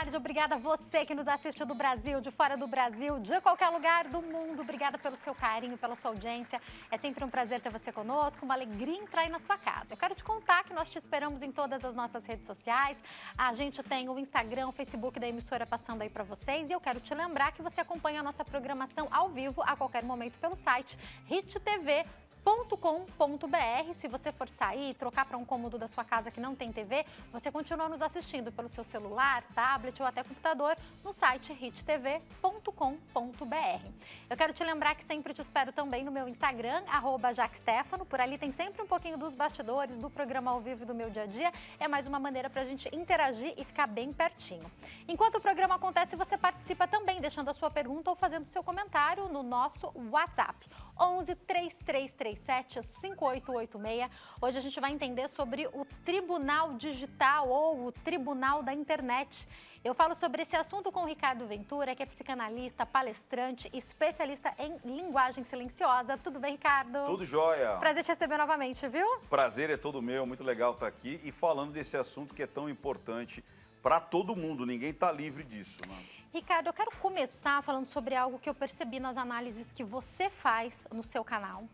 tarde. Obrigada a você que nos assiste do Brasil, de fora do Brasil, de qualquer lugar do mundo. Obrigada pelo seu carinho, pela sua audiência. É sempre um prazer ter você conosco, uma alegria entrar aí na sua casa. Eu quero te contar que nós te esperamos em todas as nossas redes sociais. A gente tem o Instagram, o Facebook da emissora passando aí para vocês. E eu quero te lembrar que você acompanha a nossa programação ao vivo a qualquer momento pelo site hittv.com.br. Se você for sair, trocar para um cômodo da sua casa que não tem TV, você continua nos assistindo pelo seu celular, tablet ou até computador no site hittv.com.br. Eu quero te lembrar que sempre te espero também no meu Instagram, @JaqueStefano. Por ali tem sempre um pouquinho dos bastidores do programa ao vivo do meu dia a dia. É mais uma maneira para a gente interagir e ficar bem pertinho. Enquanto o programa acontece, você participa também, deixando a sua pergunta ou fazendo seu comentário no nosso WhatsApp. 11 3337 5886. Hoje a gente vai entender sobre o Tribunal Digital ou o Tribunal da Internet. Eu falo sobre esse assunto com o Ricardo Ventura, que é psicanalista, palestrante, especialista em linguagem silenciosa. Tudo bem, Ricardo? Tudo jóia. Prazer te receber novamente, viu? Prazer é todo meu, muito legal estar aqui e falando desse assunto que é tão importante para todo mundo. Ninguém está livre disso, né? Ricardo, eu quero começar falando sobre algo que eu percebi nas análises que você faz no seu canal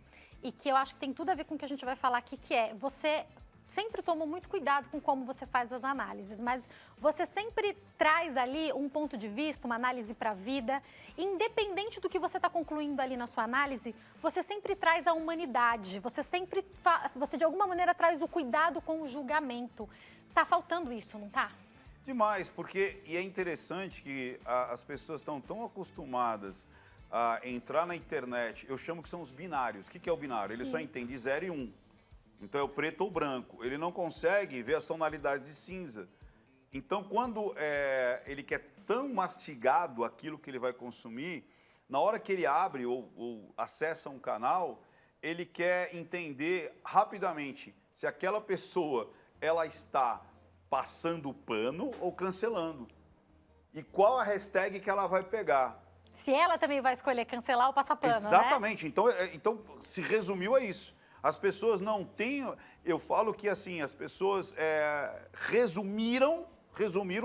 e que eu acho que tem tudo a ver com o que a gente vai falar aqui, que é você sempre toma muito cuidado com como você faz as análises, mas você sempre traz ali um ponto de vista, uma análise para a vida. Independente do que você está concluindo ali na sua análise, você sempre traz a humanidade, você de alguma maneira traz o cuidado com o julgamento. Tá faltando isso, não tá? Demais, porque é interessante que as pessoas estão tão acostumadas a entrar na internet, eu chamo que são os binários. O que é o binário? Ele só entende 0 e 1. Então é o preto ou branco. Ele não consegue ver as tonalidades de cinza. Então quando ele quer tão mastigado aquilo que ele vai consumir, na hora que ele abre ou acessa um canal, ele quer entender rapidamente se aquela pessoa ela está passando o pano ou cancelando. E qual a hashtag que ela vai pegar. Se ela também vai escolher cancelar ou passar pano, exatamente, né? Então se resumiu a isso. As pessoas não têm... Eu falo que assim, as pessoas resumiram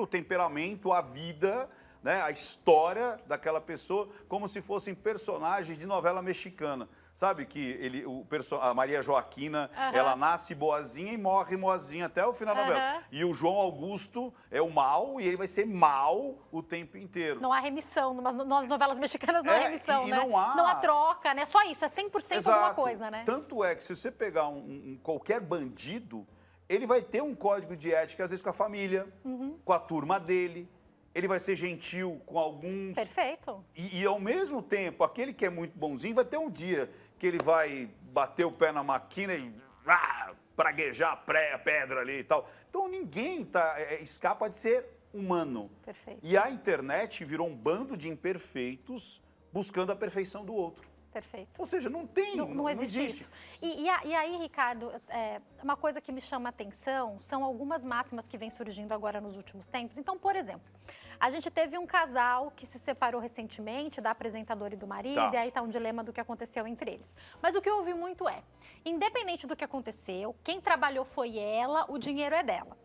o temperamento, a vida, né, a história daquela pessoa como se fossem personagens de novela mexicana. Sabe que a Maria Joaquina, ela nasce boazinha e morre moazinha até o final da novela. E o João Augusto é o mal e ele vai ser mal o tempo inteiro. Não há remissão, nas novelas mexicanas não há remissão, né? Não há troca, né? Só isso, é 100% Exato. alguma coisa, né? Tanto é que se você pegar qualquer bandido, ele vai ter um código de ética, às vezes com a família, com a turma dele. Ele vai ser gentil com alguns. Perfeito. E ao mesmo tempo, aquele que é muito bonzinho vai ter um dia que ele vai bater o pé na máquina e praguejar a pedra ali e tal. Então ninguém escapa de ser humano. Perfeito. E a internet virou um bando de imperfeitos buscando a perfeição do outro. Perfeito. Ou seja, não existe isso. E aí, Ricardo, uma coisa que me chama a atenção são algumas máximas que vêm surgindo agora nos últimos tempos. Então, por exemplo, a gente teve um casal que se separou recentemente, da apresentadora e do marido, e aí tá um dilema do que aconteceu entre eles. Mas o que eu ouvi muito independente do que aconteceu, quem trabalhou foi ela, o dinheiro é dela.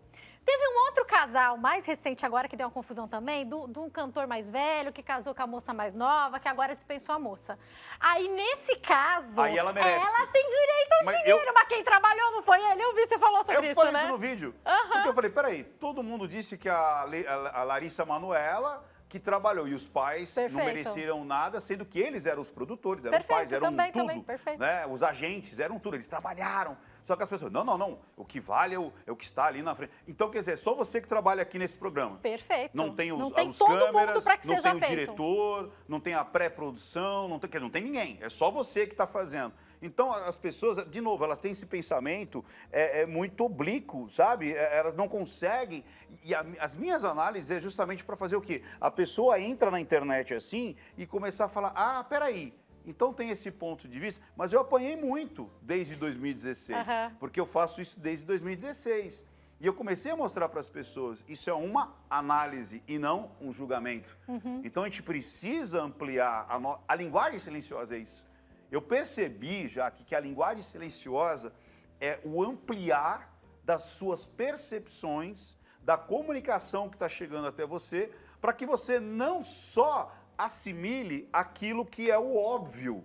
Teve um outro casal mais recente agora, que deu uma confusão também, de um cantor mais velho, que casou com a moça mais nova, que agora dispensou a moça. Aí, nesse caso, aí ela merece. Ela tem direito ao dinheiro, mas quem trabalhou não foi ele. Eu vi você falou sobre isso, né? Eu falei isso no vídeo. Porque eu falei, peraí, todo mundo disse que a Larissa Manoela que trabalhou e os pais não mereceram nada, sendo que eles eram os produtores, eram os pais, eram tudo, né? Os agentes eram tudo, eles trabalharam. Só que as pessoas, não, o que vale é o que está ali na frente. Então, quer dizer, só você que trabalha aqui nesse programa. Perfeito. Não tem os todo câmeras, mundo que não seja tem o diretor, não tem a pré-produção, não tem ninguém. É só você que está fazendo. Então, as pessoas, de novo, elas têm esse pensamento muito oblíquo, sabe? Elas não conseguem. E as minhas análises é justamente para fazer o quê? A pessoa entra na internet assim e começar a falar, peraí, então tem esse ponto de vista, mas eu apanhei muito desde 2016, porque eu faço isso desde 2016. E eu comecei a mostrar para as pessoas, isso é uma análise e não um julgamento. Então, a gente precisa ampliar, a linguagem silenciosa é isso. Eu percebi já que a linguagem silenciosa é o ampliar das suas percepções, da comunicação que está chegando até você, para que você não só assimile aquilo que é o óbvio,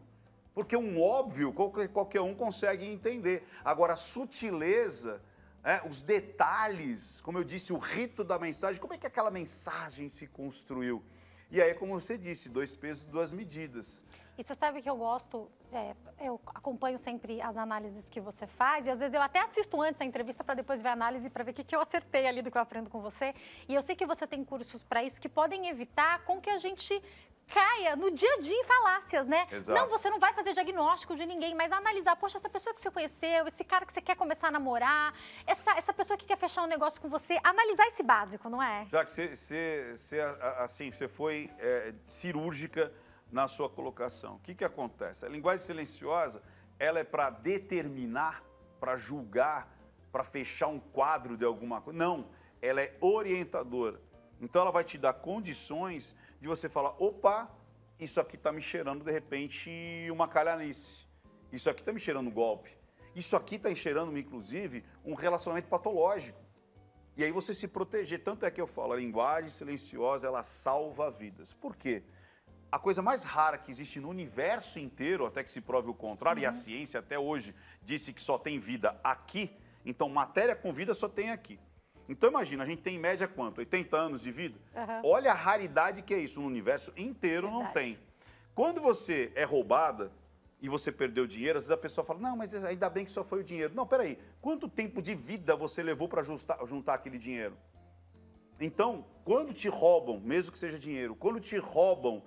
porque um óbvio qualquer um consegue entender. Agora, a sutileza, os detalhes, como eu disse, o rito da mensagem, como é que aquela mensagem se construiu? E aí, como você disse, 2 pesos, 2 medidas. E você sabe que eu gosto, eu acompanho sempre as análises que você faz, e às vezes eu até assisto antes a entrevista para depois ver a análise, para ver o que eu acertei ali do que eu aprendo com você. E eu sei que você tem cursos para isso que podem evitar com que a gente caia no dia a dia em falácias, né? Exato. Não, você não vai fazer diagnóstico de ninguém, mas analisar, poxa, essa pessoa que você conheceu, esse cara que você quer começar a namorar, essa pessoa que quer fechar um negócio com você, analisar esse básico, não é? Já que você foi cirúrgica na sua colocação. O que acontece? A linguagem silenciosa, ela é para determinar, para julgar, para fechar um quadro de alguma coisa. Não, ela é orientadora. Então, ela vai te dar condições de você falar, opa, isso aqui está me cheirando, de repente, uma calhanice. Isso aqui está me cheirando um golpe. Isso aqui está cheirando, inclusive, um relacionamento patológico. E aí você se proteger. Tanto é que eu falo, a linguagem silenciosa, ela salva vidas. Por quê? A coisa mais rara que existe no universo inteiro, até que se prove o contrário, e a ciência até hoje disse que só tem vida aqui, então matéria com vida só tem aqui. Então imagina, a gente tem em média quanto? 80 anos de vida? Olha a raridade que é isso, no universo inteiro não tem. Quando você é roubada e você perdeu dinheiro, às vezes a pessoa fala, não, mas ainda bem que só foi o dinheiro. Não, peraí, quanto tempo de vida você levou para juntar aquele dinheiro? Então, quando te roubam, mesmo que seja dinheiro, quando te roubam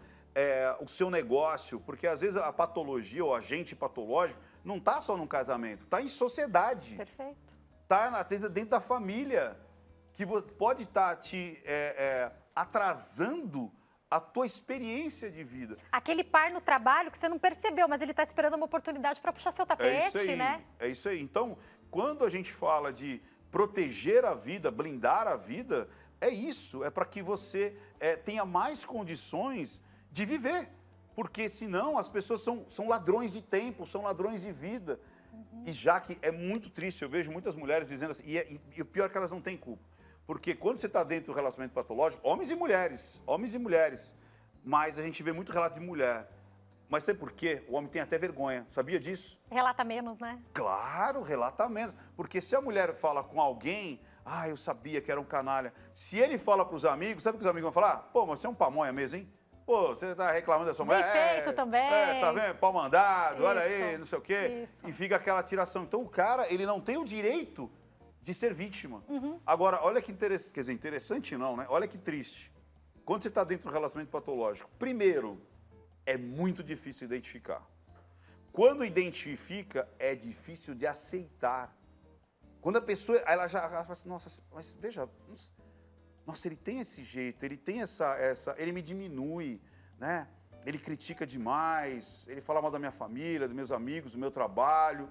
o seu negócio, porque às vezes a patologia ou agente patológico não está só num casamento, está em sociedade. Perfeito. Está, às vezes, dentro da família, que pode estar te atrasando a tua experiência de vida. Aquele par no trabalho que você não percebeu, mas ele está esperando uma oportunidade para puxar seu tapete, né? É isso aí. Então, quando a gente fala de proteger a vida, blindar a vida, é isso, é para que você tenha mais condições de viver, porque senão as pessoas são ladrões de tempo, são ladrões de vida. E já que é muito triste, eu vejo muitas mulheres dizendo assim, e o pior é que elas não têm culpa, porque quando você está dentro do relacionamento patológico, homens e mulheres, mas a gente vê muito relato de mulher. Mas sabe por quê? O homem tem até vergonha, sabia disso? Relata menos, né? Claro, relata menos, porque se a mulher fala com alguém, eu sabia que era um canalha. Se ele fala para os amigos, sabe o que os amigos vão falar? Pô, mas você é um pamonha mesmo, hein? Pô, você tá reclamando da sua mulher? Bem feito também. Tá vendo? Pau mandado, Isso, olha aí, não sei o quê. isso. E fica aquela tiração. Então, o cara, ele não tem o direito de ser vítima. Agora, olha que interessante, quer dizer, interessante não, né? Olha que triste. Quando você está dentro do relacionamento patológico, primeiro, é muito difícil identificar. Quando identifica, é difícil de aceitar. Quando a pessoa, ela fala assim, nossa, mas veja, nossa, ele tem esse jeito, ele tem ele me diminui, né? Ele critica demais, ele fala mal da minha família, dos meus amigos, do meu trabalho,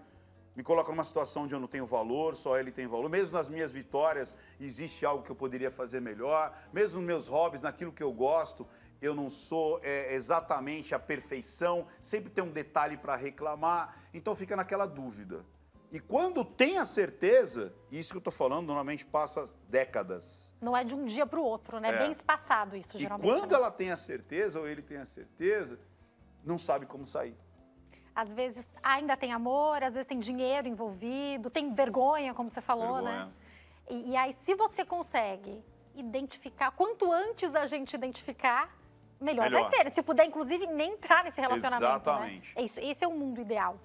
me coloca numa situação onde eu não tenho valor, só ele tem valor. Mesmo nas minhas vitórias, existe algo que eu poderia fazer melhor. Mesmo nos meus hobbies, naquilo que eu gosto, eu não sou exatamente a perfeição, sempre tem um detalhe para reclamar, então fica naquela dúvida. E quando tem a certeza, isso que eu estou falando, normalmente passa décadas. Não é de um dia para o outro, né? Bem espaçado isso, geralmente. E quando ela tem a certeza, ou ele tem a certeza, não sabe como sair. Às vezes ainda tem amor, às vezes tem dinheiro envolvido, tem vergonha, como você falou, né? E aí, se você consegue identificar, quanto antes a gente identificar, melhor vai ser. Se puder, inclusive, nem entrar nesse relacionamento. Exatamente. Né? Esse é o mundo ideal.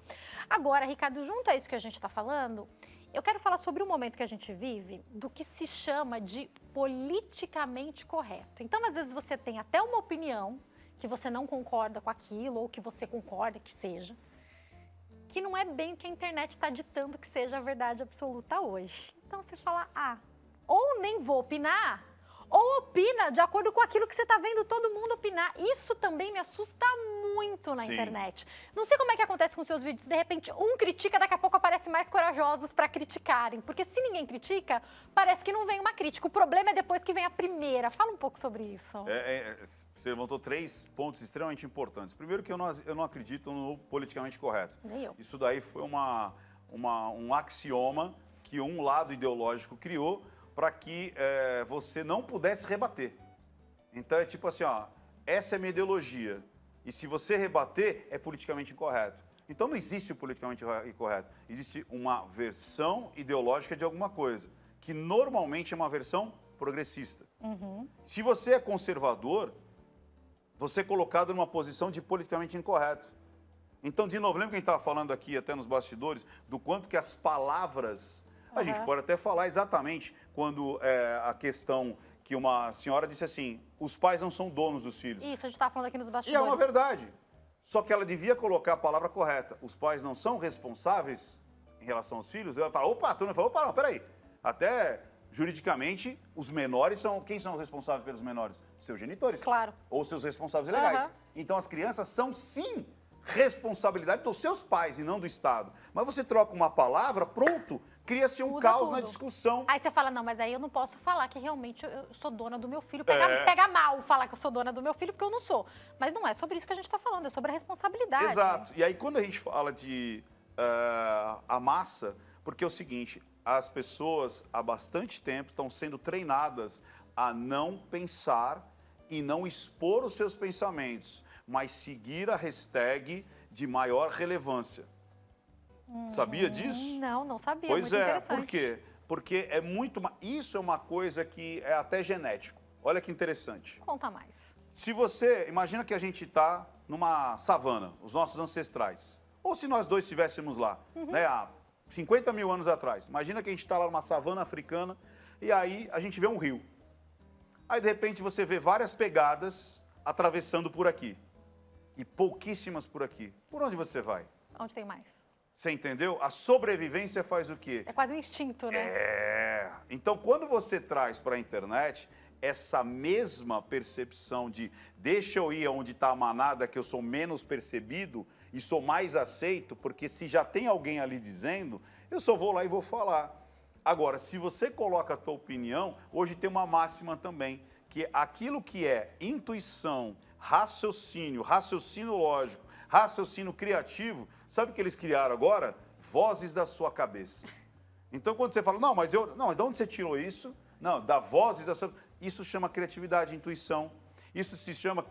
Agora, Ricardo, junto a isso que a gente está falando, eu quero falar sobre o momento que a gente vive, do que se chama de politicamente correto. Então, às vezes, você tem até uma opinião que você não concorda com aquilo, ou que você concorda que seja, que não é bem o que a internet está ditando que seja a verdade absoluta hoje. Então, você fala, ou nem vou opinar, ou opina de acordo com aquilo que você está vendo todo mundo opinar. Isso também me assusta muito na internet. Não sei como é que acontece com seus vídeos. De repente, um critica, daqui a pouco aparece mais corajosos para criticarem. Porque se ninguém critica, parece que não vem uma crítica. O problema é depois que vem a primeira. Fala um pouco sobre isso. Você levantou 3 pontos extremamente importantes. Primeiro que eu não acredito no politicamente correto. Nem eu. Isso daí foi um axioma que um lado ideológico criou para que você não pudesse rebater. Então é tipo assim, ó, essa é a minha ideologia. E se você rebater, é politicamente incorreto. Então não existe o politicamente incorreto. Existe uma versão ideológica de alguma coisa, que normalmente é uma versão progressista. Se você é conservador, você é colocado numa posição de politicamente incorreto. Então, de novo, lembra que a gente estava falando aqui, até nos bastidores, do quanto que as palavras... A gente pode até falar exatamente quando a questão que uma senhora disse assim, os pais não são donos dos filhos. Isso, a gente estava falando aqui nos E bastidores. é uma verdade. Só que ela devia colocar a palavra correta. Os pais não são responsáveis em relação aos filhos? Ela fala, opa, a turma falou, opa, não, peraí. Até juridicamente, os menores são... Quem são os responsáveis pelos menores? Seus genitores. Claro. Ou seus responsáveis legais. Uhum. Então, as crianças são, sim, responsabilidade dos seus pais e não do Estado. Mas você troca uma palavra, pronto, cria-se um Muda caos tudo. na discussão. Aí você fala, não, mas aí eu não posso falar que realmente eu sou dona do meu filho. Pega mal falar que eu sou dona do meu filho, porque eu não sou. Mas não é sobre isso que a gente está falando, é sobre a responsabilidade. Exato. E aí, quando a gente fala de a massa, porque é o seguinte, as pessoas há bastante tempo estão sendo treinadas a não pensar e não expor os seus pensamentos, mas seguir a hashtag de maior relevância. Sabia disso? Não, não sabia. Pois muito é, interessante. por quê? Porque é muito... Isso é uma coisa que é até genético. Olha que interessante. Conta mais. Se você... Imagina que a gente está numa savana, os nossos ancestrais. Ou se nós dois estivéssemos lá, né, há 50 mil anos atrás. Imagina que a gente está lá numa savana africana e aí a gente vê um rio. Aí, de repente, você vê várias pegadas atravessando por aqui. E pouquíssimas por aqui. Por onde você vai? Onde tem mais? Você entendeu? A sobrevivência faz o quê? É quase um instinto, né? Então, quando você traz para a internet essa mesma percepção de deixa eu ir onde está a manada, que eu sou menos percebido e sou mais aceito, porque se já tem alguém ali dizendo, eu só vou lá e vou falar. Agora, se você coloca a tua opinião, hoje tem uma máxima também, que aquilo que é intuição, raciocínio lógico, raciocínio criativo, sabe o que eles criaram agora? Vozes da sua cabeça. Então, quando você fala, não, mas de onde você tirou isso? Não, da vozes da sua... Isso chama criatividade, intuição. Isso se chama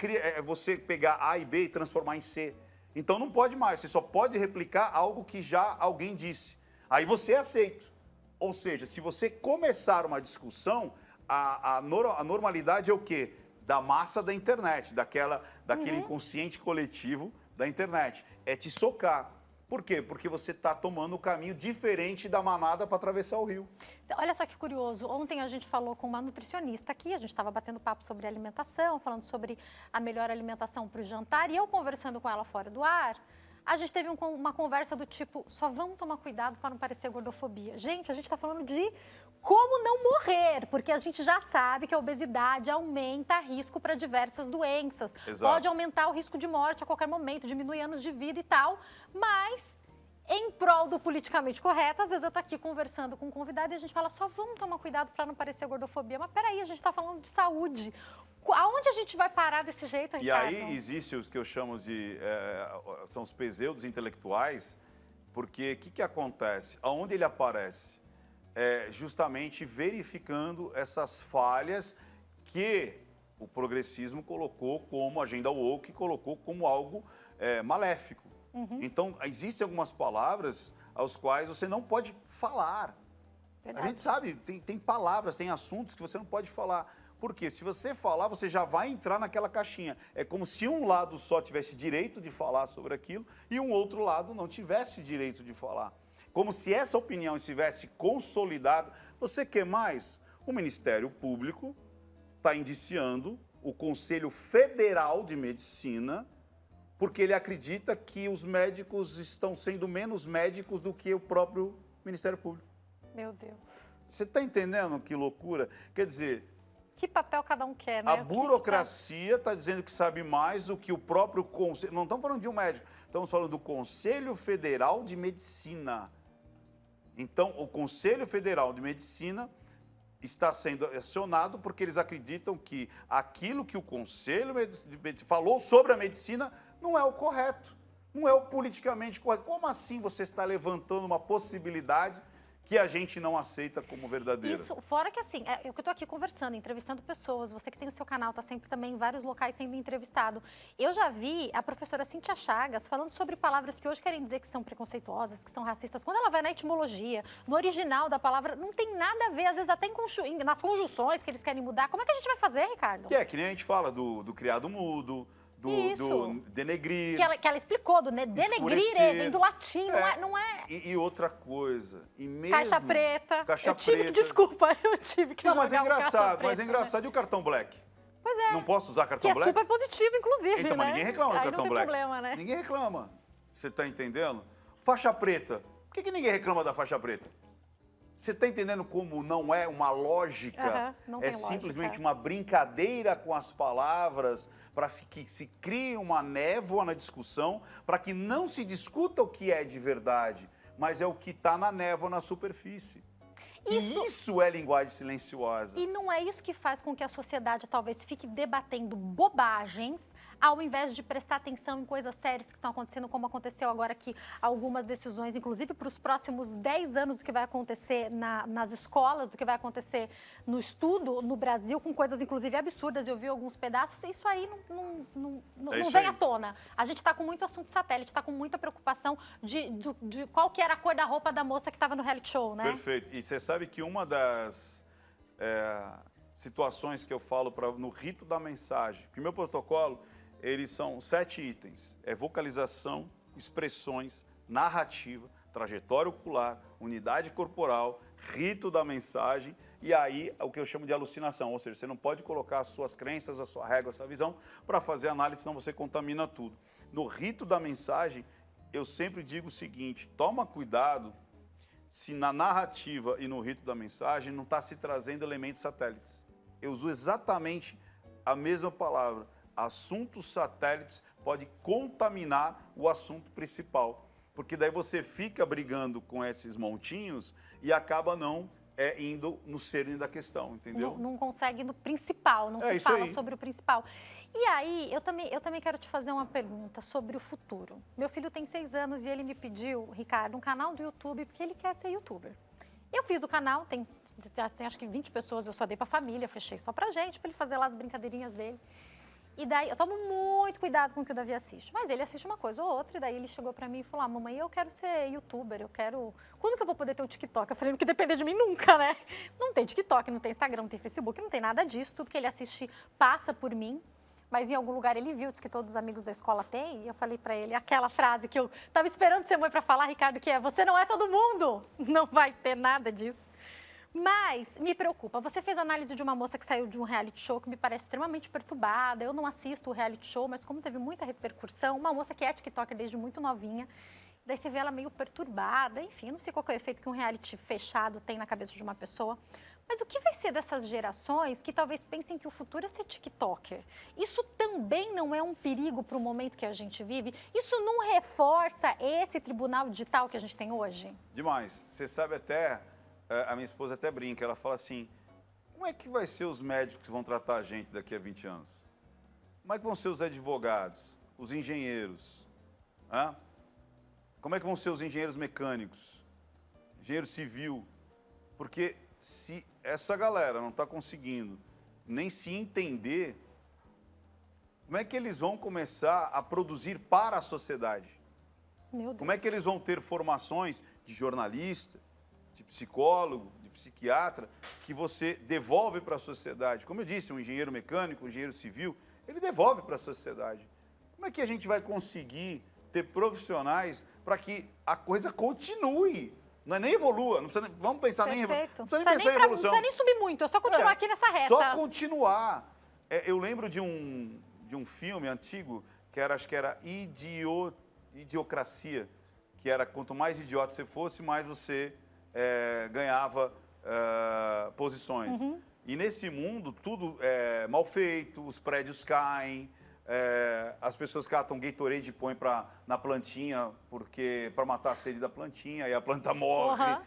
você pegar A e B e transformar em C. Então, não pode mais, você só pode replicar algo que já alguém disse. Aí você é aceito. Ou seja, se você começar uma discussão, a normalidade é o quê? Da massa da internet, daquele inconsciente coletivo da internet. É te socar. Por quê? Porque você está tomando um caminho diferente da manada para atravessar o rio. Olha só que curioso, ontem a gente falou com uma nutricionista aqui, a gente estava batendo papo sobre alimentação, falando sobre a melhor alimentação para o jantar, e eu conversando com ela fora do ar, a gente teve uma conversa do tipo, só vamos tomar cuidado para não parecer gordofobia. Gente, a gente está falando de como não morrer, porque a gente já sabe que a obesidade aumenta risco para diversas doenças. Exato. Pode aumentar o risco de morte a qualquer momento, diminuir anos de vida e tal, mas em prol do politicamente correto, às vezes eu tô aqui conversando com um convidado e a gente fala, só vamos tomar cuidado para não parecer gordofobia. Mas peraí, a gente está falando de saúde. Aonde a gente vai parar desse jeito, Ricardo? E aí existe os que eu chamo de... são os pseudos intelectuais, porque o que acontece? Aonde ele aparece? Justamente verificando essas falhas que o progressismo colocou como agenda woke, colocou como algo maléfico. Então, existem algumas palavras aos quais você não pode falar. Verdade. A gente sabe, tem palavras, tem assuntos que você não pode falar. Por quê? Se você falar, você já vai entrar naquela caixinha. É como se um lado só tivesse direito de falar sobre aquilo e um outro lado não tivesse direito de falar. Como se essa opinião estivesse consolidada. Você quer mais? O Ministério Público está indiciando o Conselho Federal de Medicina porque ele acredita que os médicos estão sendo menos médicos do que o próprio Ministério Público. Meu Deus. Você está entendendo que loucura? Quer dizer... Que papel cada um quer, né? A burocracia está dizendo que sabe mais do que o próprio Conselho... Não estamos falando de um médico, estamos falando do Conselho Federal de Medicina. Então, o Conselho Federal de Medicina está sendo acionado porque eles acreditam que aquilo que o Conselho de Medicina falou sobre a medicina não é o correto, não é o politicamente correto. Como assim você está levantando uma possibilidade que a gente não aceita como verdadeira. Isso, fora que assim, eu que estou aqui conversando, entrevistando pessoas, você que tem o seu canal, está sempre também em vários locais sendo entrevistado. Eu já vi a professora Cíntia Chagas falando sobre palavras que hoje querem dizer que são preconceituosas, que são racistas. Quando ela vai na etimologia, no original da palavra, não tem nada a ver, às vezes até nas conjunções que eles querem mudar. Como é que a gente vai fazer, Ricardo? Que nem a gente fala do criado mudo, do denegrir. Que ela explicou, denegrir, vem do latim, não é... E outra coisa, e mesmo... Caixa preta. Caixa preta. Desculpa, eu tive que Não, mas é jogar engraçado, caixa preta, E o cartão black? Pois é. Não posso usar cartão que black? Que é super positivo, inclusive, então, mas ninguém reclama do cartão não tem black. Problema, né? Ninguém reclama. Você tá entendendo? Faixa preta. Por que ninguém reclama da faixa preta? Você está entendendo como não é uma lógica? Não tem é simplesmente lógica. uma brincadeira com as palavras para que se crie uma névoa na discussão, para que não se discuta o que é de verdade, mas é o que está na névoa, na superfície. Isso é linguagem silenciosa. E não é isso que faz com que a sociedade talvez fique debatendo bobagens, ao invés de prestar atenção em coisas sérias que estão acontecendo, como aconteceu agora aqui, algumas decisões, inclusive para os próximos 10 anos do que vai acontecer nas escolas, do que vai acontecer no estudo no Brasil, com coisas inclusive absurdas. Eu vi alguns pedaços, isso aí não vem à tona. A gente está com muito assunto satélite, está com muita preocupação de qual que era a cor da roupa da moça que estava no reality show, né? Perfeito. E você sabe que uma das situações que eu falo no rito da mensagem, que o meu protocolo, eles são 7 itens. É vocalização, expressões, narrativa, trajetória ocular, unidade corporal, rito da mensagem e aí o que eu chamo de alucinação. Ou seja, você não pode colocar as suas crenças, a sua régua, a sua visão para fazer análise, senão você contamina tudo. No rito da mensagem, eu sempre digo o seguinte, toma cuidado se na narrativa e no rito da mensagem não está se trazendo elementos satélites. Eu uso exatamente a mesma palavra. Assuntos satélites pode contaminar o assunto principal, porque daí você fica brigando com esses montinhos e acaba não indo no cerne da questão, entendeu? Não consegue no principal, não se fala sobre o principal. E aí, eu também quero te fazer uma pergunta sobre o futuro. Meu filho tem 6 anos e ele me pediu, Ricardo, um canal do YouTube, porque ele quer ser youtuber. Eu fiz o canal, tem acho que 20 pessoas, eu só dei pra família, fechei só pra gente, pra ele fazer lá as brincadeirinhas dele. E daí, eu tomo muito cuidado com o que o Davi assiste, mas ele assiste uma coisa ou outra, e daí ele chegou pra mim e falou, mamãe, eu quero ser youtuber, quando que eu vou poder ter um TikTok? Eu falei, não que depender de mim nunca, né? Não tem TikTok, não tem Instagram, não tem Facebook, não tem nada disso, tudo que ele assiste passa por mim, mas em algum lugar ele viu, disse que todos os amigos da escola têm, e eu falei pra ele aquela frase que eu tava esperando ser mãe pra falar, Ricardo, que é, você não é todo mundo, não vai ter nada disso. Mas me preocupa, você fez análise de uma moça que saiu de um reality show que me parece extremamente perturbada, eu não assisto o reality show, mas como teve muita repercussão, uma moça que é tiktoker desde muito novinha, daí você vê ela meio perturbada, enfim, não sei qual que é o efeito que um reality fechado tem na cabeça de uma pessoa, mas o que vai ser dessas gerações que talvez pensem que o futuro é ser tiktoker? Isso também não é um perigo para o momento que a gente vive? Isso não reforça esse tribunal digital que a gente tem hoje? Demais. Você sabe até... A minha esposa até brinca, ela fala assim, como é que vai ser os médicos que vão tratar a gente daqui a 20 anos? Como é que vão ser os advogados, os engenheiros? Como é que vão ser os engenheiros mecânicos, engenheiro civil? Porque se essa galera não está conseguindo nem se entender, como é que eles vão começar a produzir para a sociedade? Meu Deus. Como é que eles vão ter formações de jornalista, de psicólogo, de psiquiatra, que você devolve para a sociedade? Como eu disse, um engenheiro mecânico, um engenheiro civil, ele devolve para a sociedade. Como é que a gente vai conseguir ter profissionais para que a coisa continue? Não é nem evolua, não precisa, vamos pensar nem, não precisa nem pensar em evolução. Não precisa nem subir muito, é só continuar aqui nessa reta. Só continuar. Eu lembro de um filme antigo, acho que era Idiocracia, que era quanto mais idiota você fosse, mais você ganhava posições. E nesse mundo, tudo é mal feito, os prédios caem, as pessoas catam Gatorade e põem na plantinha para matar a sede da plantinha, e a planta morre.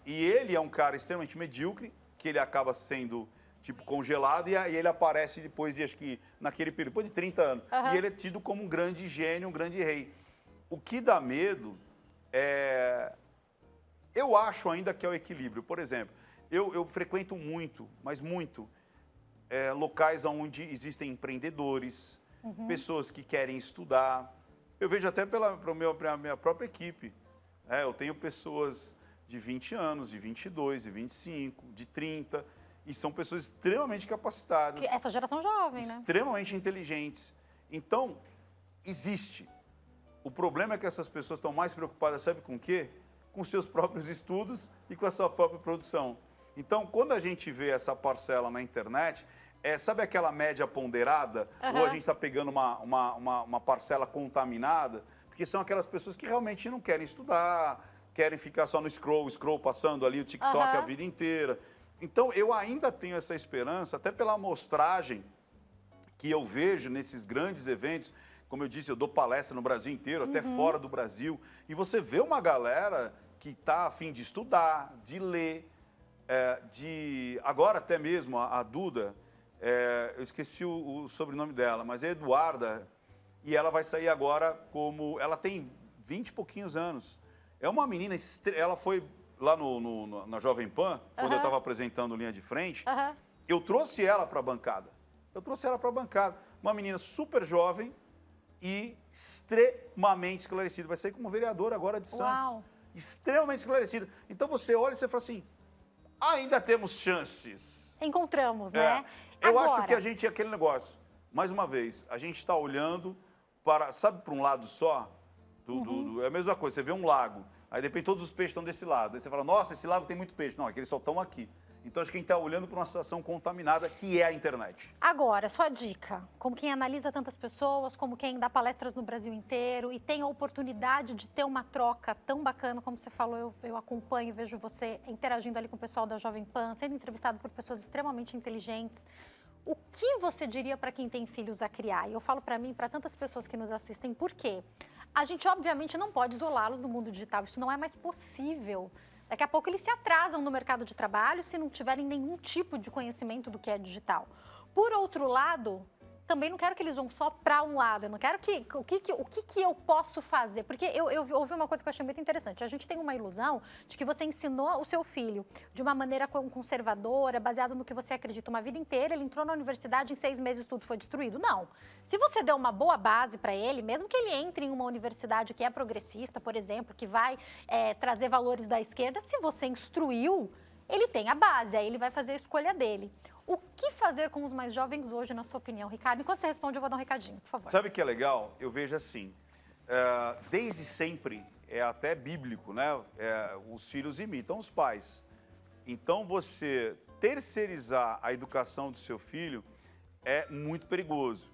E ele é um cara extremamente medíocre, que ele acaba sendo tipo congelado, e aí ele aparece depois, e acho que naquele período, depois de 30 anos. E ele é tido como um grande gênio, um grande rei. O que dá medo é Eu acho ainda que é o equilíbrio. Por exemplo, eu frequento muito, mas muito, locais onde existem empreendedores, pessoas que querem estudar. Eu vejo até pela minha própria equipe. Eu tenho pessoas de 20 anos, de 22, de 25, de 30, e são pessoas extremamente capacitadas. Essa geração jovem, né? Extremamente inteligentes. Então, existe. O problema é que essas pessoas estão mais preocupadas, sabe com o quê? Com seus próprios estudos e com a sua própria produção. Então, quando a gente vê essa parcela na internet, sabe aquela média ponderada? Ou a gente está pegando uma parcela contaminada? Porque são aquelas pessoas que realmente não querem estudar, querem ficar só no scroll passando ali o TikTok a vida inteira. Então, eu ainda tenho essa esperança, até pela amostragem que eu vejo nesses grandes eventos. Como eu disse, eu dou palestra no Brasil inteiro, até fora do Brasil. E você vê uma galera que está a fim de estudar, de ler, agora até mesmo a Duda, eu esqueci o sobrenome dela, mas é Eduarda, e ela vai sair agora como... Ela tem 20 e pouquinhos anos. É uma menina... Ela foi lá na Jovem Pan, quando eu estava apresentando Linha de Frente, eu trouxe ela para a bancada. Uma menina super jovem e extremamente esclarecida. Vai sair como vereadora agora de Santos. Uau. Extremamente esclarecida. Então você olha e você fala assim, ainda temos chances. Encontramos, né? Eu acho que a gente é aquele negócio. Mais uma vez, a gente está olhando para, sabe, para um lado só? É a mesma coisa, você vê um lago, aí de repente todos os peixes estão desse lado. Aí você fala, nossa, esse lago tem muito peixe. Não, é que eles só estão aqui. Então, acho que a gente está olhando para uma situação contaminada, que é a internet. Agora, sua dica, como quem analisa tantas pessoas, como quem dá palestras no Brasil inteiro e tem a oportunidade de ter uma troca tão bacana, como você falou, eu acompanho, vejo você interagindo ali com o pessoal da Jovem Pan, sendo entrevistado por pessoas extremamente inteligentes. O que você diria para quem tem filhos a criar? E eu falo para mim, para tantas pessoas que nos assistem, por quê? A gente, obviamente, não pode isolá-los do mundo digital, isso não é mais possível. Daqui a pouco eles se atrasam no mercado de trabalho se não tiverem nenhum tipo de conhecimento do que é digital. Por outro lado, também não quero que eles vão só para um lado, eu não quero o que eu posso fazer, porque eu ouvi uma coisa que eu achei muito interessante, a gente tem uma ilusão de que você ensinou o seu filho de uma maneira conservadora, baseado no que você acredita uma vida inteira, ele entrou na universidade, em 6 meses tudo foi destruído. Não, se você der uma boa base para ele, mesmo que ele entre em uma universidade que é progressista, por exemplo, que vai trazer valores da esquerda, se você instruiu, ele tem a base, aí ele vai fazer a escolha dele. O que fazer com os mais jovens hoje, na sua opinião, Ricardo? Enquanto você responde, eu vou dar um recadinho, por favor. Sabe o que é legal? Eu vejo assim, desde sempre, é até bíblico, né? Os filhos imitam os pais. Então, você terceirizar a educação do seu filho é muito perigoso.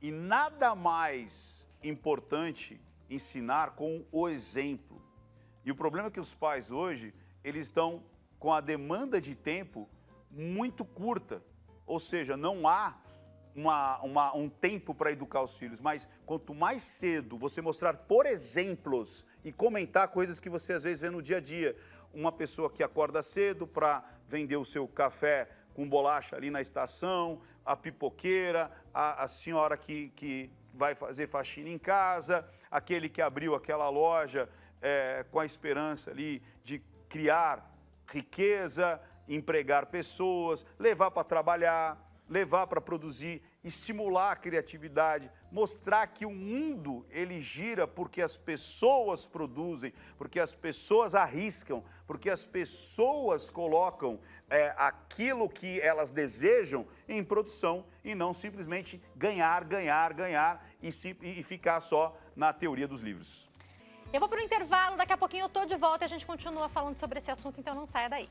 E nada mais importante ensinar com o exemplo. E o problema é que os pais hoje, eles estão com a demanda de tempo muito curta, ou seja, não há um tempo para educar os filhos, mas quanto mais cedo você mostrar por exemplos e comentar coisas que você às vezes vê no dia a dia, uma pessoa que acorda cedo para vender o seu café com bolacha ali na estação, a pipoqueira, a senhora que vai fazer faxina em casa, aquele que abriu aquela loja com a esperança ali de criar riqueza, empregar pessoas, levar para trabalhar, levar para produzir, estimular a criatividade, mostrar que o mundo ele gira porque as pessoas produzem, porque as pessoas arriscam, porque as pessoas colocam aquilo que elas desejam em produção e não simplesmente ganhar e ficar só na teoria dos livros. Eu vou para o intervalo, daqui a pouquinho eu estou de volta e a gente continua falando sobre esse assunto, então não saia daí.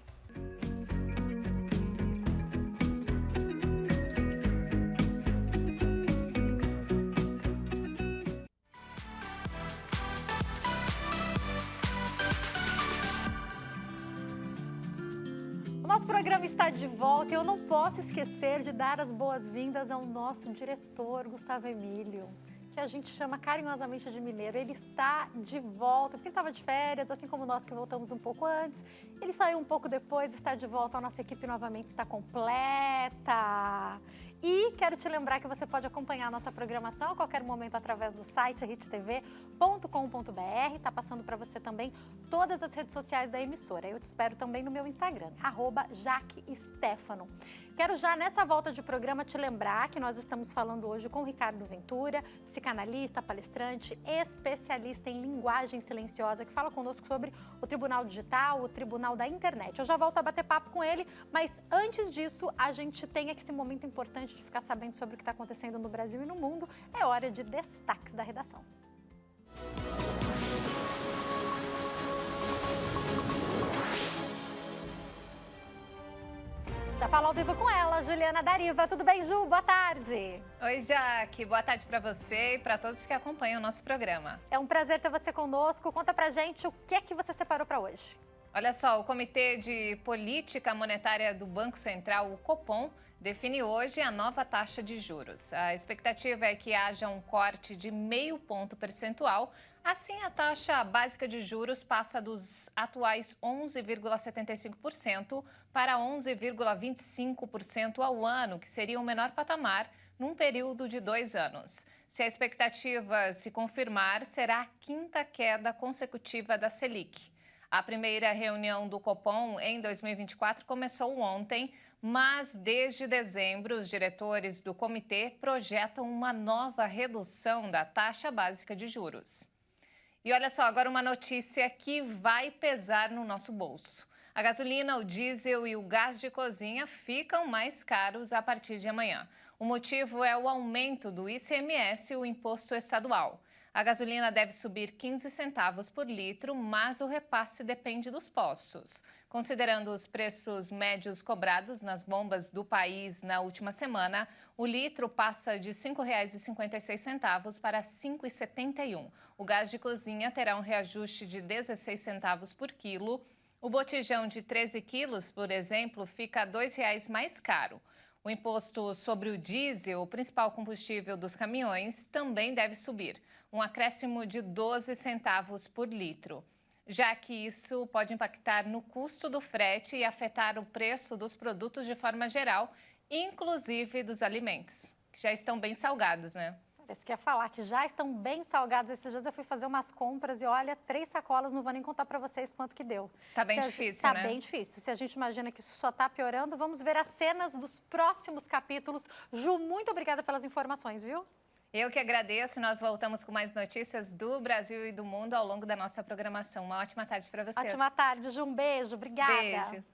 Nosso programa está de volta e eu não posso esquecer de dar as boas-vindas ao nosso diretor, Gustavo Emílio, que a gente chama carinhosamente de mineiro. Ele está de volta, porque ele estava de férias, assim como nós que voltamos um pouco antes. Ele saiu um pouco depois, está de volta, a nossa equipe novamente está completa. E quero te lembrar que você pode acompanhar a nossa programação a qualquer momento através do site RIT TV, Tá passando para você também todas as redes sociais da emissora. Eu te espero também no meu Instagram, @JaqueStefano. Quero já nessa volta de programa te lembrar que nós estamos falando hoje com o Ricardo Ventura, psicanalista, palestrante, especialista em linguagem silenciosa, que fala conosco sobre o Tribunal Digital, o Tribunal da Internet. Eu já volto a bater papo com ele, mas antes disso, a gente tem esse momento importante de ficar sabendo sobre o que está acontecendo no Brasil e no mundo. É hora de destaques da redação. Já falo ao vivo com ela, Juliana Dariva. Tudo bem, Ju? Boa tarde. Oi, Jaque. Boa tarde para você e para todos que acompanham o nosso programa. É um prazer ter você conosco. Conta pra gente o que é que você separou para hoje. Olha só, o Comitê de Política Monetária do Banco Central, o Copom, define hoje a nova taxa de juros. A expectativa é que haja um corte de 0,5 ponto percentual. Assim, a taxa básica de juros passa dos atuais 11,75% para 11,25% ao ano, que seria o menor patamar num período de 2 anos. Se a expectativa se confirmar, será a quinta queda consecutiva da Selic. A primeira reunião do Copom em 2024 começou ontem, mas desde dezembro os diretores do comitê projetam uma nova redução da taxa básica de juros. E olha só, agora uma notícia que vai pesar no nosso bolso. A gasolina, o diesel e o gás de cozinha ficam mais caros a partir de amanhã. O motivo é o aumento do ICMS, o imposto estadual. A gasolina deve subir 15 centavos por litro, mas o repasse depende dos postos. Considerando os preços médios cobrados nas bombas do país na última semana, o litro passa de R$ 5,56 para R$ 5,71. O gás de cozinha terá um reajuste de 16 centavos por quilo. O botijão de 13 quilos, por exemplo, fica R$ 2,00 mais caro. O imposto sobre o diesel, o principal combustível dos caminhões, também deve subir, um acréscimo de 12 centavos por litro, já que isso pode impactar no custo do frete e afetar o preço dos produtos de forma geral, inclusive dos alimentos, que já estão bem salgados, né? Isso que eu ia falar, que já estão bem salgados. Esses dias eu fui fazer umas compras e olha, 3 sacolas, não vou nem contar para vocês quanto que deu. Tá bem difícil, né? Tá bem difícil. Se a gente imagina que isso só tá piorando, vamos ver as cenas dos próximos capítulos. Ju, muito obrigada pelas informações, viu? Eu que agradeço. Nós voltamos com mais notícias do Brasil e do mundo ao longo da nossa programação. Uma ótima tarde para vocês. Ótima tarde, Ju. Um beijo. Obrigada. Beijo.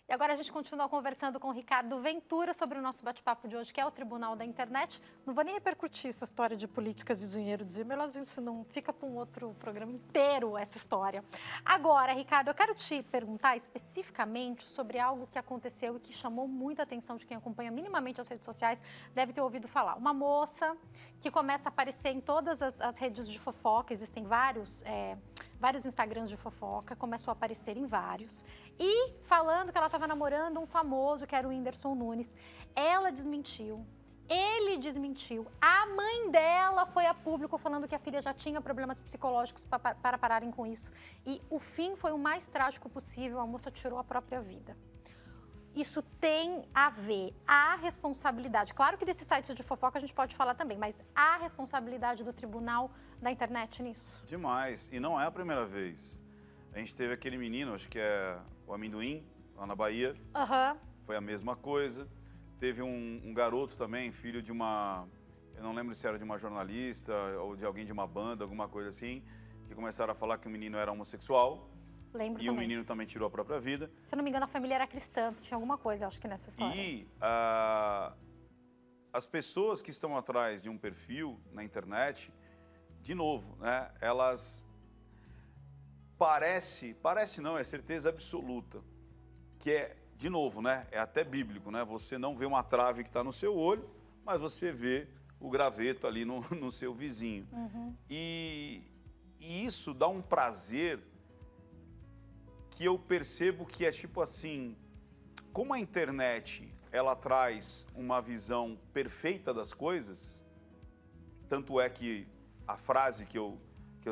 E agora a gente continua conversando com o Ricardo Ventura sobre o nosso bate-papo de hoje, que é o Tribunal da Internet. Não vou nem repercutir essa história de políticas de dinheiro, mas isso não fica para um outro programa inteiro, essa história. Agora, Ricardo, eu quero te perguntar especificamente sobre algo que aconteceu e que chamou muita atenção de quem acompanha minimamente as redes sociais, deve ter ouvido falar. Uma moça que começa a aparecer em todas as redes de fofoca, existem vários Instagrams de fofoca, começou a aparecer em vários, e falando que ela estava namorando um famoso, que era o Whindersson Nunes. Ela desmentiu, ele desmentiu, a mãe dela foi a público falando que a filha já tinha problemas psicológicos para pararem com isso. E o fim foi o mais trágico possível, a moça tirou a própria vida. Isso tem a ver, a responsabilidade, claro que desses sites de fofoca a gente pode falar também, mas a responsabilidade do Tribunal da Internet nisso? Demais, e não é a primeira vez. A gente teve aquele menino, acho que é o Amendoim, lá na Bahia, foi a mesma coisa. Teve um garoto também, filho de uma, eu não lembro se era de uma jornalista ou de alguém de uma banda, alguma coisa assim, que começaram a falar que o menino era homossexual. Lembro e também. O menino também tirou a própria vida. Se eu não me engano, a família era cristã, tinha alguma coisa, eu acho que nessa história. E as pessoas que estão atrás de um perfil na internet, de novo, né, elas parece não, é certeza absoluta, que é, de novo, né, é até bíblico, né, você não vê uma trave que está no seu olho, mas você vê o graveto ali no seu vizinho. E isso dá um prazer que eu percebo que é tipo assim, como a internet, ela traz uma visão perfeita das coisas, tanto é que a frase que eu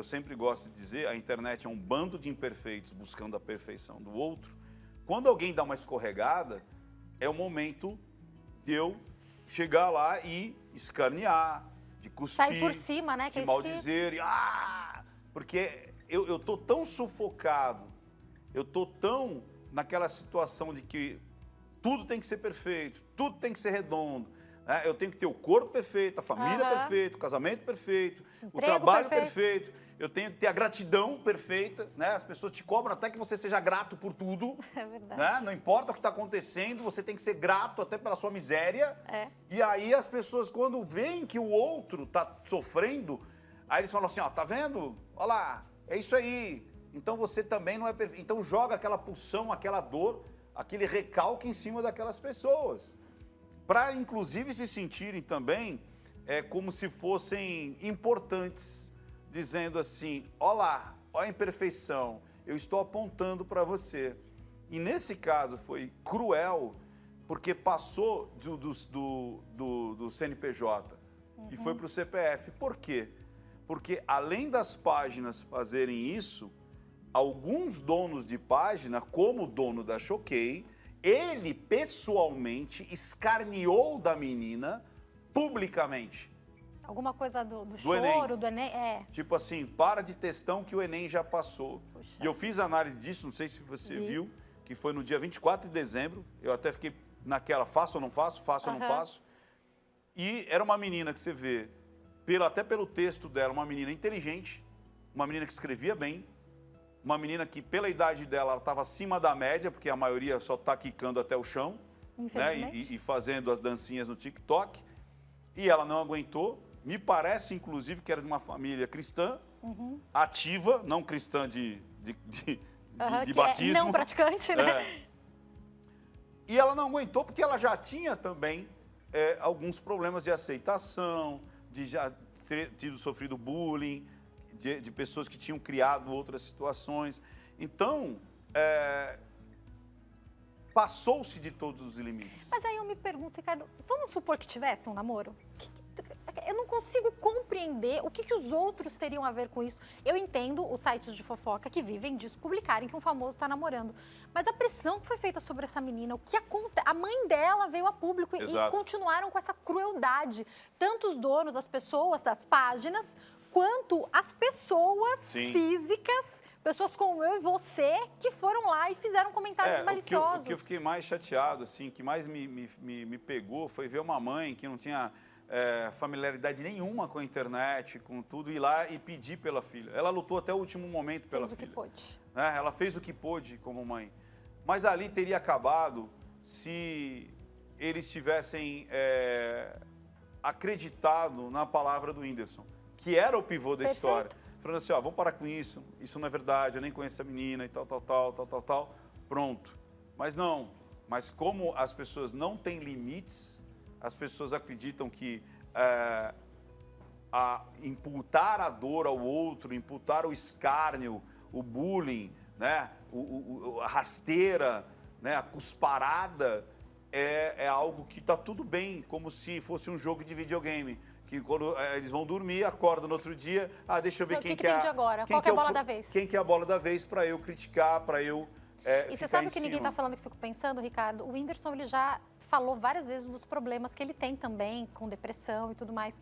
sempre gosto de dizer, a internet é um bando de imperfeitos buscando a perfeição do outro. Quando alguém dá uma escorregada, é o momento de eu chegar lá e escanear, de cuspir, Sair por cima, né? Que de é isso maldizer, porque eu tô tão sufocado, eu tô tão naquela situação de que tudo tem que ser perfeito, tudo tem que ser redondo, né? Eu tenho que ter o corpo perfeito, a família perfeita, o casamento perfeito, o trabalho perfeito, eu tenho que ter a gratidão perfeita, né? As pessoas te cobram até que você seja grato por tudo, É verdade. né? Não importa o que está acontecendo, você tem que ser grato até pela sua miséria. E aí as pessoas, quando veem que o outro está sofrendo, aí eles falam assim, ó, tá vendo? Olha lá, é isso aí. Então você também não é perfeito. Então joga aquela pulsão, aquela dor, aquele recalque em cima daquelas pessoas. Para, inclusive, se sentirem também como se fossem importantes, dizendo assim, olha lá, olha a imperfeição, eu estou apontando para você. E nesse caso foi cruel, porque passou do CNPJ e foi para o CPF. Por quê? Porque além das páginas fazerem isso, alguns donos de página, como o dono da Choquei, ele pessoalmente escarneou da menina publicamente. Alguma coisa do Enem. choro, do Enem, Tipo assim, para de textão que o Enem já passou. Puxa. E eu fiz análise disso, não sei se você viu, que foi no dia 24 de dezembro. Eu até fiquei naquela, faço ou não faço, faço ou não faço. E era uma menina que você vê, até pelo texto dela, uma menina inteligente, uma menina que escrevia bem, uma menina que, pela idade dela, ela estava acima da média, porque a maioria só está quicando até o chão, né? E fazendo as dancinhas no TikTok. E ela não aguentou. Me parece, inclusive, que era de uma família cristã, ativa, não cristã de batismo. Não praticante, né? E ela não aguentou porque ela já tinha também alguns problemas de aceitação, de já ter sofrido bullying, de pessoas que tinham criado outras situações. Então, passou-se de todos os limites. Mas aí eu me pergunto, Ricardo, vamos supor que tivesse um namoro? Eu não consigo compreender o que os outros teriam a ver com isso. Eu entendo os sites de fofoca que vivem disso publicarem que um famoso está namorando. Mas a pressão que foi feita sobre essa menina, o que a mãe dela veio a público e continuaram com essa crueldade. Tanto os donos, as pessoas das páginas, quanto as pessoas físicas, pessoas como eu e você, que foram lá e fizeram comentários maliciosos. O que eu fiquei mais chateado, assim, que mais me pegou foi ver uma mãe que não tinha familiaridade nenhuma com a internet, com tudo, ir lá e pedir pela filha. Ela lutou até o último momento pela filha. Fez o que pôde. Né? Ela fez o que pôde como mãe. Mas ali teria acabado se eles tivessem acreditado na palavra do Whindersson, que era o pivô da história. Falando assim, ó, vamos parar com isso não é verdade, eu nem conheço essa menina e tal. Pronto. Mas não. Mas como as pessoas não têm limites, as pessoas acreditam que imputar a dor ao outro, imputar o escárnio, o bullying, né, a rasteira, né, a cusparada, é algo que está tudo bem, como se fosse um jogo de videogame. Que quando eles vão dormir, acordam no outro dia, deixa eu ver quem que é agora? Qual que é a bola da vez? Quem que é a bola da vez para eu criticar, para eu E você sabe o que ninguém está falando, que eu fico pensando, Ricardo? O Whindersson, ele já falou várias vezes dos problemas que ele tem também, com depressão e tudo mais.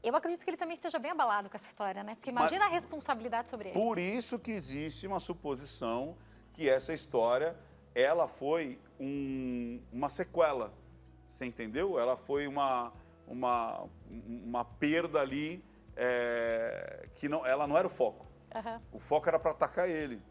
Eu acredito que ele também esteja bem abalado com essa história, né? Porque imagina a responsabilidade sobre ele. Por isso que existe uma suposição que essa história, ela foi uma sequela, você entendeu? Ela foi uma perda ali que ela não era o foco. O foco era para atacar ele.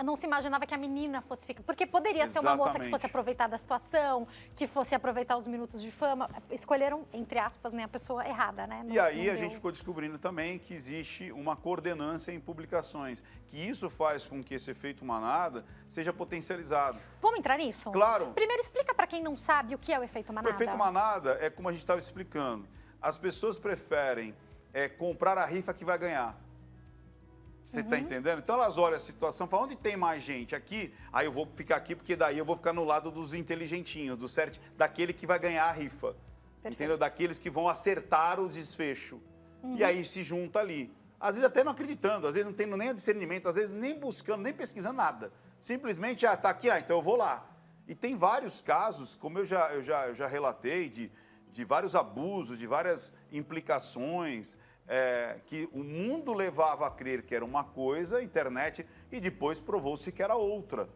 Não se imaginava que a menina fosse ficar... Porque poderia ser uma moça que fosse aproveitar da situação, que fosse aproveitar os minutos de fama. Escolheram, entre aspas, né, a pessoa errada, né? E aí a gente ficou descobrindo também que existe uma coordenância em publicações, que isso faz com que esse efeito manada seja potencializado. Vamos entrar nisso? Claro. Primeiro, explica para quem não sabe o que é o efeito manada. O efeito manada é como a gente estava explicando. As pessoas preferem comprar a rifa que vai ganhar. Você está entendendo? Então elas olham a situação e falam, onde tem mais gente? Aqui, aí eu vou ficar aqui, porque daí eu vou ficar no lado dos inteligentinhos, do certo, daquele que vai ganhar a rifa. Perfeito. Entendeu? Daqueles que vão acertar o desfecho. E aí se junta ali. Às vezes até não acreditando, às vezes não tendo nem discernimento, às vezes nem buscando, nem pesquisando nada. Simplesmente, tá aqui, então eu vou lá. E tem vários casos, como eu já relatei, de vários abusos, de várias implicações, que o mundo levava a crer que era uma coisa, a internet, e depois provou-se que era outra.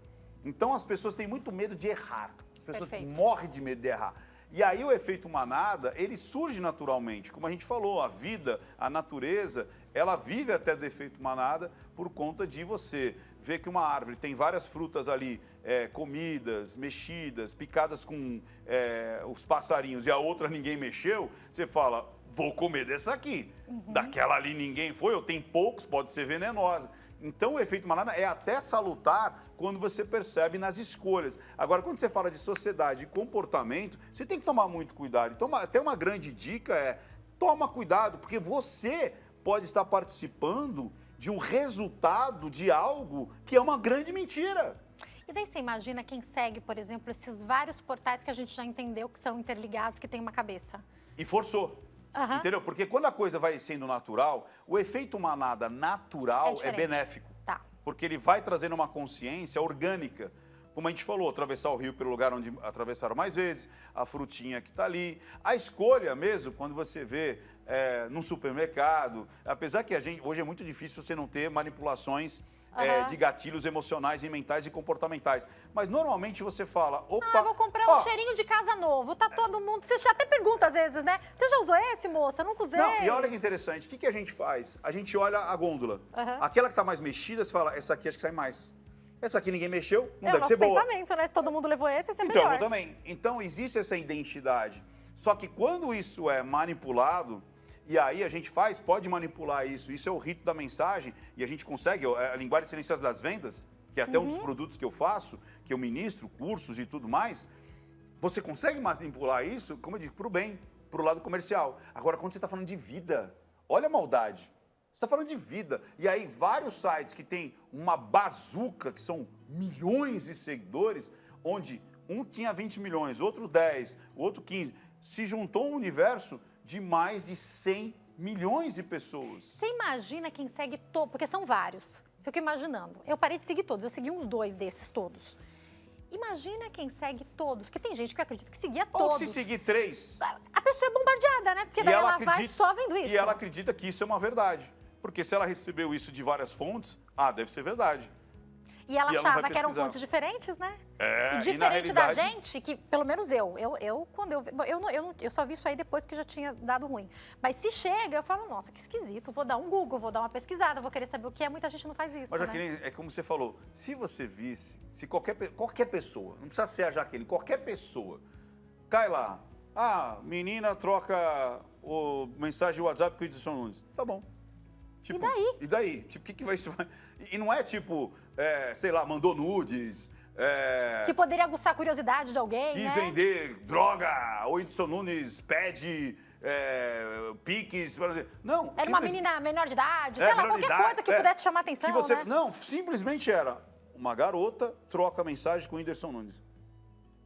Então as pessoas têm muito medo de errar, as pessoas morrem de medo de errar. E aí o efeito manada, ele surge naturalmente. Como a gente falou, a vida, a natureza, ela vive até do efeito manada por conta de você ver que uma árvore tem várias frutas ali, comidas, mexidas, picadas com os passarinhos, e a outra ninguém mexeu, você fala, vou comer dessa aqui. Daquela ali ninguém foi, ou tem poucos, pode ser venenosa. Então, o efeito manada é até salutar quando você percebe nas escolhas. Agora, quando você fala de sociedade e comportamento, você tem que tomar muito cuidado. Então, até uma grande dica toma cuidado, porque você pode estar participando de um resultado de algo que é uma grande mentira. E daí você imagina quem segue, por exemplo, esses vários portais que a gente já entendeu que são interligados, que tem uma cabeça. E forçou. Entendeu? Porque quando a coisa vai sendo natural, o efeito manada natural é benéfico. Tá. Porque ele vai trazendo uma consciência orgânica. Como a gente falou, atravessar o rio pelo lugar onde atravessaram mais vezes, a frutinha que está ali. A escolha mesmo, quando você vê num supermercado, apesar que hoje é muito difícil você não ter manipulações de gatilhos emocionais e mentais e comportamentais. Mas normalmente você fala, opa... vou comprar um cheirinho de casa novo, tá todo mundo... Você já até pergunta às vezes, né? Você já usou esse, moça? Nunca usei. Não, e olha que interessante, o que a gente faz? A gente olha a gôndola. Aquela que tá mais mexida, você fala, essa aqui acho que sai mais. Essa aqui ninguém mexeu, não deve ser boa. É o nosso pensamento, né? Se todo mundo levou esse é melhor. Então, eu também. Então, existe essa identidade. Só que quando isso é manipulado, e aí a gente pode manipular isso. Isso é o rito da mensagem e a gente consegue, a linguagem silenciosa das vendas, que é até um dos produtos que eu faço, que eu ministro, cursos e tudo mais, você consegue manipular isso, como eu digo, para o bem, para o lado comercial. Agora, quando você está falando de vida, olha a maldade. Você está falando de vida. E aí, vários sites que tem uma bazuca, que são milhões de seguidores, onde um tinha 20 milhões, outro 10, o outro 15, se juntou um universo de mais de 100 milhões de pessoas. Você imagina quem segue todos, porque são vários. Fico imaginando. Eu parei de seguir todos, eu segui uns 2 desses todos. Imagina quem segue todos, porque tem gente que eu acredito que seguia todos. Ou se seguir 3. A pessoa é bombardeada, né? Porque daí ela vai só vendo isso. E ela acredita que isso é uma verdade. Porque se ela recebeu isso de várias fontes, deve ser verdade. E ela achava que eram fontes diferentes, né? E diferente da gente, que pelo menos eu só vi isso aí depois que já tinha dado ruim. Mas se chega, eu falo, nossa, que esquisito, vou dar um Google, vou dar uma pesquisada, vou querer saber o que é. Muita gente não faz isso, Mas, Jaqueline, é como você falou, se você visse, se qualquer pessoa, não precisa ser a Jaqueline, qualquer pessoa, cai lá, menina troca mensagem de WhatsApp com o Whindersson Nunes, tá bom. Tipo, e daí? E daí? Tipo, o que vai... E não é tipo, sei lá, mandou nudes... Que poderia aguçar a curiosidade de alguém, quis vender droga, ou Whindersson Nunes pede piques... Não, era uma menina menor de idade, sei lá, qualquer coisa que pudesse chamar atenção, né? Não, simplesmente era uma garota troca mensagem com o Whindersson Nunes.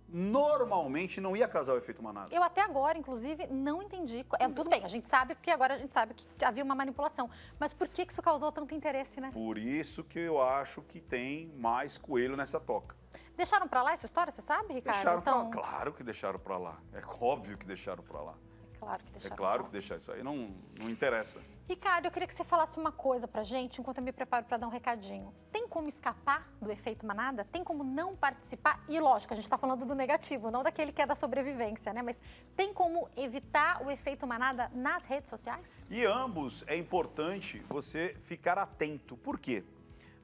Normalmente não ia casar o efeito manada. Eu até agora, inclusive, não entendi. Tudo bem, a gente sabe, porque agora a gente sabe que havia uma manipulação. Mas por que isso causou tanto interesse, né? Por isso que eu acho que tem mais coelho nessa toca. Deixaram pra lá essa história, você sabe, Ricardo? Deixaram pra lá. Claro que deixaram pra lá. É óbvio que deixaram pra lá. Claro que deixaram. É claro que deixaram. Isso aí não interessa. Ricardo, eu queria que você falasse uma coisa pra gente, enquanto eu me preparo para dar um recadinho. Tem como escapar do efeito manada? Tem como não participar? E lógico, a gente tá falando do negativo, não daquele que é da sobrevivência, né? Mas tem como evitar o efeito manada nas redes sociais? E ambos é importante você ficar atento. Por quê?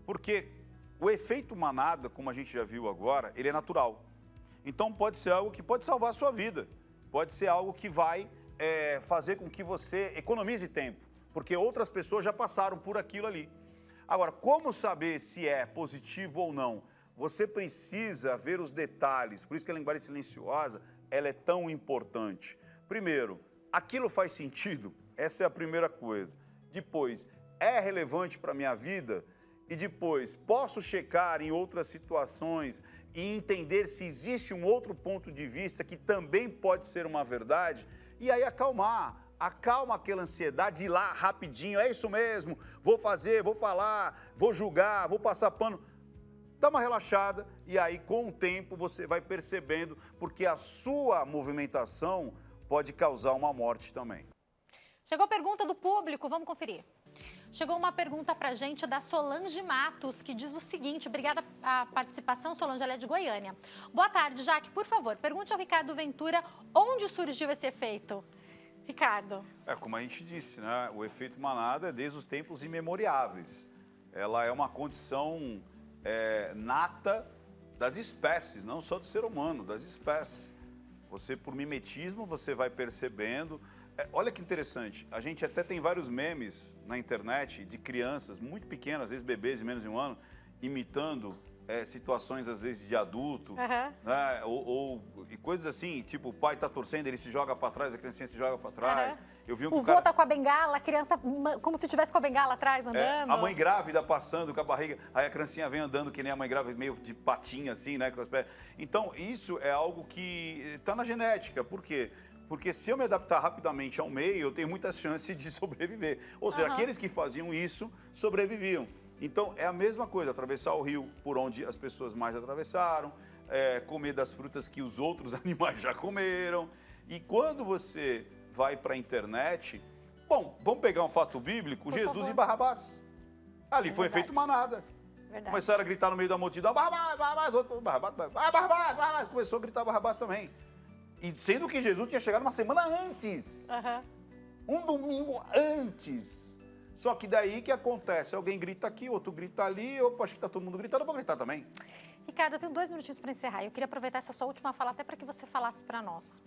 Porque o efeito manada, como a gente já viu agora, ele é natural. Então pode ser algo que pode salvar a sua vida. Pode ser algo que vai fazer com que você economize tempo. Porque outras pessoas já passaram por aquilo ali. Agora, como saber se é positivo ou não? Você precisa ver os detalhes. Por isso que a linguagem silenciosa, ela é tão importante. Primeiro, aquilo faz sentido? Essa é a primeira coisa. Depois, é relevante para a minha vida? E depois, posso checar em outras situações e entender se existe um outro ponto de vista que também pode ser uma verdade? E aí acalma aquela ansiedade de ir lá rapidinho, é isso mesmo, vou fazer, vou falar, vou julgar, vou passar pano. Dá uma relaxada e aí com o tempo você vai percebendo, porque a sua movimentação pode causar uma morte também. Chegou a pergunta do público, vamos conferir. Chegou uma pergunta pra gente da Solange Matos, que diz o seguinte, obrigada a participação, Solange, ela é de Goiânia. Boa tarde, Jaque, por favor, pergunte ao Ricardo Ventura onde surgiu esse efeito. Ricardo. Como a gente disse, né? O efeito manada é desde os tempos imemoriáveis. Ela é uma condição nata das espécies, não só do ser humano, das espécies. Você, por mimetismo, você vai percebendo. Olha que interessante, a gente até tem vários memes na internet de crianças muito pequenas, às vezes bebês de menos de um ano, imitando situações, às vezes, de adulto, né? E coisas assim, tipo, o pai tá torcendo, ele se joga para trás, a criancinha se joga para trás. Eu vi o vô tá com a bengala, a criança como se tivesse com a bengala atrás, andando. A mãe grávida passando com a barriga, aí a criancinha vem andando que nem a mãe grávida, meio de patinha assim, né? Com as pés. Então, isso é algo que tá na genética. Por quê? Porque se eu me adaptar rapidamente ao meio, eu tenho muitas chances de sobreviver. Ou seja, aqueles que faziam isso sobreviviam. Então, é a mesma coisa, atravessar o rio por onde as pessoas mais atravessaram, comer das frutas que os outros animais já comeram. E quando você vai para a internet... Bom, vamos pegar um fato bíblico, Por Jesus favor. e Barrabás. Ali foi feito manada. Verdade. Começaram a gritar no meio da multidão, Barrabás, Barrabás, outro, Barrabás, Barrabás, Barrabás. Começou a gritar Barrabás também. E sendo que Jesus tinha chegado uma semana antes. Um domingo antes. Só que daí que acontece? Alguém grita aqui, outro grita ali, opa, acho que tá todo mundo gritando, eu vou gritar também. Ricardo, eu tenho 2 minutinhos para encerrar. Eu queria aproveitar essa sua última fala até para que você falasse para nós.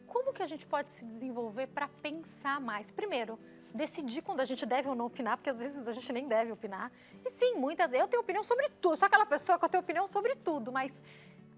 Como que a gente pode se desenvolver para pensar mais? Primeiro, decidir quando a gente deve ou não opinar, porque às vezes a gente nem deve opinar. E sim, muitas vezes eu tenho opinião sobre tudo, sou aquela pessoa que eu tenho opinião sobre tudo, mas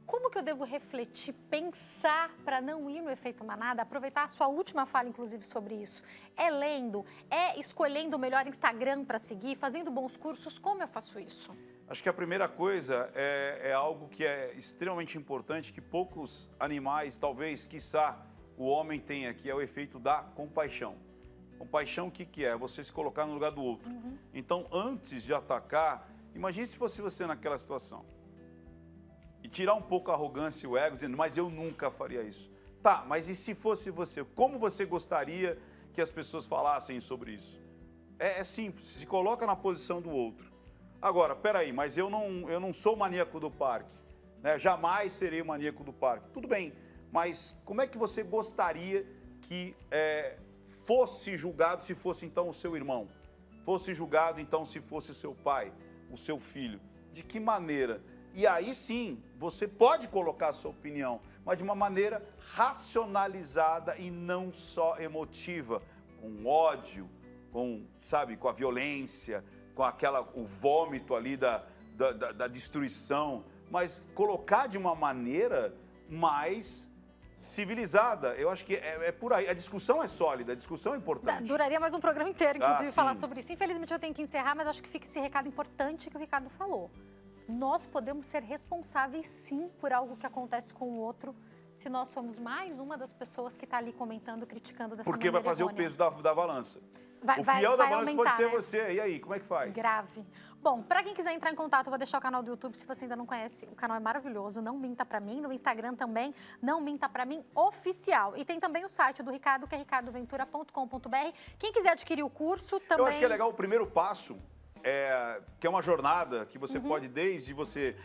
como que eu devo refletir, pensar para não ir no efeito manada? Aproveitar a sua última fala, inclusive, sobre isso. É lendo? É escolhendo o melhor Instagram para seguir? Fazendo bons cursos? Como eu faço isso? Acho que a primeira coisa é algo que é extremamente importante, que poucos animais, talvez, quiçá, o homem tenha, que é o efeito da compaixão. Compaixão, o que é? Você se colocar no lugar do outro. Então, antes de atacar, imagine se fosse você naquela situação. E tirar um pouco a arrogância e o ego, dizendo, mas eu nunca faria isso. Tá, mas e se fosse você? Como você gostaria que as pessoas falassem sobre isso? É simples, se coloca na posição do outro. Agora, peraí, mas eu não sou maníaco do parque, né? Jamais serei o maníaco do parque. Tudo bem, mas como é que você gostaria que fosse julgado se fosse então o seu irmão? Fosse julgado então se fosse o seu pai, o seu filho? De que maneira? E aí sim, você pode colocar a sua opinião, mas de uma maneira racionalizada e não só emotiva, com ódio, com a violência, com o vômito ali da destruição, mas colocar de uma maneira mais civilizada. Eu acho que é por aí. A discussão é sólida, a discussão é importante. Duraria mais um programa inteiro, inclusive, falar sim. sobre isso. Infelizmente, eu tenho que encerrar, mas acho que fica esse recado importante que o Ricardo falou. Nós podemos ser responsáveis, sim, por algo que acontece com o outro, se nós somos mais uma das pessoas que está ali comentando, criticando dessa Porque maneira vai fazer errônea. o peso da balança. O fiel da balança aumentar, pode ser né? você. E aí, como é que faz? Grave. Bom, para quem quiser entrar em contato, eu vou deixar o canal do YouTube, se você ainda não conhece, o canal é maravilhoso, Não Minta Pra Mim, no Instagram também, Não Minta Pra Mim Oficial. E tem também o site do Ricardo, que é ricardoventura.com.br. Quem quiser adquirir o curso também... Eu acho que é legal o primeiro passo, que é uma jornada que você pode, desde você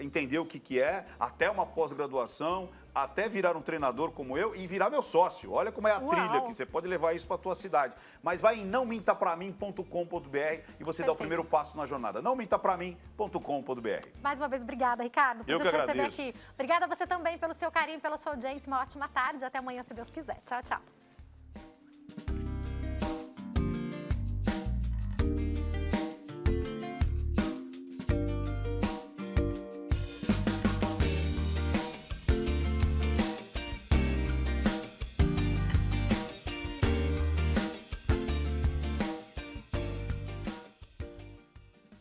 entender o que é, até uma pós-graduação, até virar um treinador como eu e virar meu sócio. Olha como é a trilha que você pode levar isso para a tua cidade. Mas vai em nãomintapramim.com.br e você dá o primeiro passo na jornada. nãomintapramim.com.br. Mais uma vez, obrigada, Ricardo. Eu que agradeço. Aqui. Obrigada a você também pelo seu carinho, pela sua audiência. Uma ótima tarde. Até amanhã, se Deus quiser. Tchau, tchau.